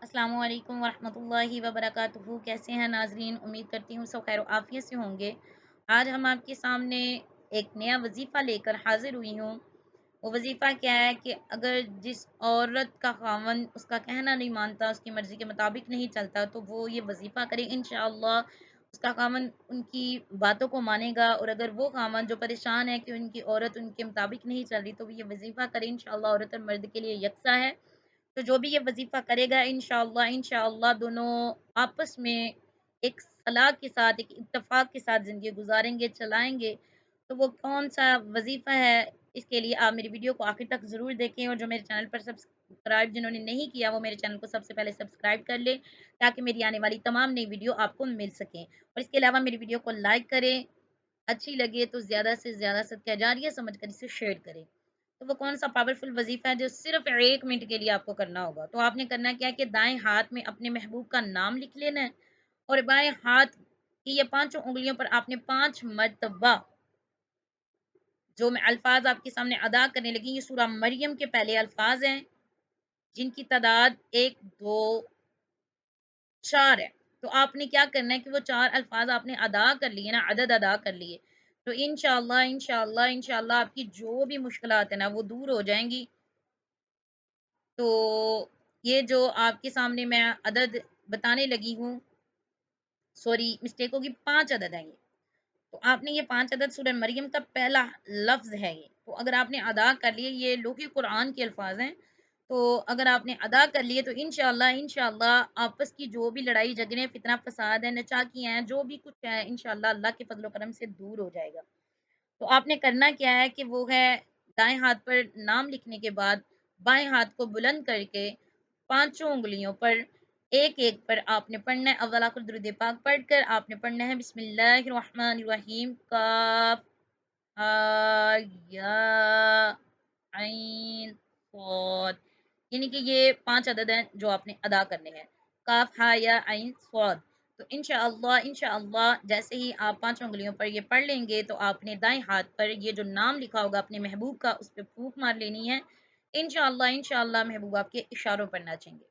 السلام علیکم ورحمۃ اللہ وبرکاتہ، کیسے ہیں ناظرین؟ امید کرتی ہوں سب خیر و عافیت سے ہوں گے۔ آج ہم آپ کے سامنے ایک نیا وظیفہ لے کر حاضر ہوئی ہوں۔ وہ وظیفہ کیا ہے کہ اگر جس عورت کا خاوند اس کا کہنا نہیں مانتا، اس کی مرضی کے مطابق نہیں چلتا، تو وہ یہ وظیفہ کرے، انشاءاللہ اس کا خاوند ان کی باتوں کو مانے گا۔ اور اگر وہ خاوند جو پریشان ہے کہ ان کی عورت ان کے مطابق نہیں چل رہی، تو وہ یہ وظیفہ کرے، انشاءاللہ عورت اور مرد کے لیے یکساں ہے۔ تو جو بھی یہ وظیفہ کرے گا انشاءاللہ دونوں آپس میں ایک صلاح کے ساتھ، ایک اتفاق کے ساتھ زندگی گزاریں گے، چلائیں گے۔ تو وہ کون-سا وظیفہ ہے، اس کے لیے آپ میری ویڈیو کو آخر تک ضرور دیکھیں، اور جو میرے چینل پر سبسکرائب جنہوں نے نہیں کیا وہ میرے چینل کو سب سے پہلے سبسکرائب کر لیں، تاکہ میری آنے والی تمام نئی ویڈیو آپ کو مل سکیں۔ اور اس کے علاوہ میری ویڈیو کو لائک کریں، اچھی لگے تو زیادہ سے زیادہ صدقہ جاریہ سمجھ کر اسے شیئر کریں۔ تو وہ کون-سا پاورفل وظیفہ ہے جو صرف 1 منٹ کے لیے آپ کو کرنا ہوگا؟ تو آپ نے کرنا کیا ہے کہ دائیں ہاتھ میں اپنے محبوب کا نام لکھ لینا ہے، اور بائیں ہاتھ کی یہ پانچوں انگلیوں پر آپ نے 5 مرتبہ جو میں الفاظ آپ کے سامنے ادا کرنے لگی، یہ سورہ مریم کے پہلے الفاظ ہیں، جن کی تعداد 1، 2، 4 ہے۔ تو آپ نے کیا کرنا ہے کہ وہ 4 الفاظ آپ نے ادا کر لیے نا، عدد ادا کر لیے، تو انشاءاللہ آپ کی جو بھی مشکلات ہیں نا وہ دور ہو جائیں گی۔ تو یہ جو آپ کے سامنے میں عدد بتانے لگی ہوں، سوری مسٹیک ہوگی، 5 عدد ہیں یہ۔ تو آپ نے یہ 5 عدد سورہ مریم کا پہلا لفظ ہے یہ، تو اگر آپ نے ادا کر لیے، یہ لوح قرآن کے الفاظ ہیں، تو اگر آپ نے ادا کر لیے تو انشاءاللہ آپس کی جو بھی لڑائی جھگڑے فتنہ فساد ہے، نچاکیاں ہیں، جو بھی کچھ ہے، انشاءاللہ اللہ کے فضل و کرم سے دور ہو جائے گا۔ تو آپ نے کرنا کیا ہے کہ وہ ہے دائیں ہاتھ پر نام لکھنے کے بعد بائیں ہاتھ کو بلند کر کے پانچوں انگلیوں پر ایک ایک پر آپ نے پڑھنا ہے، اول آخر درود پاک پڑھ کر آپ نے پڑھنا ہے بسم اللہ الرحمن الرحیم، کاف ہا یا عین صاد، یعنی کہ یہ 5 عدد ہیں جو آپ نے ادا کرنے ہیں، کاف ہا یا عین صاد۔ تو انشاءاللہ جیسے ہی آپ 5 انگلیوں پر یہ پڑھ لیں گے تو آپ نے دائیں ہاتھ پر یہ جو نام لکھا ہوگا اپنے محبوب کا، اس پہ پھونک مار لینی ہے۔ انشاءاللہ محبوب آپ کے اشاروں پر ناچیں گے۔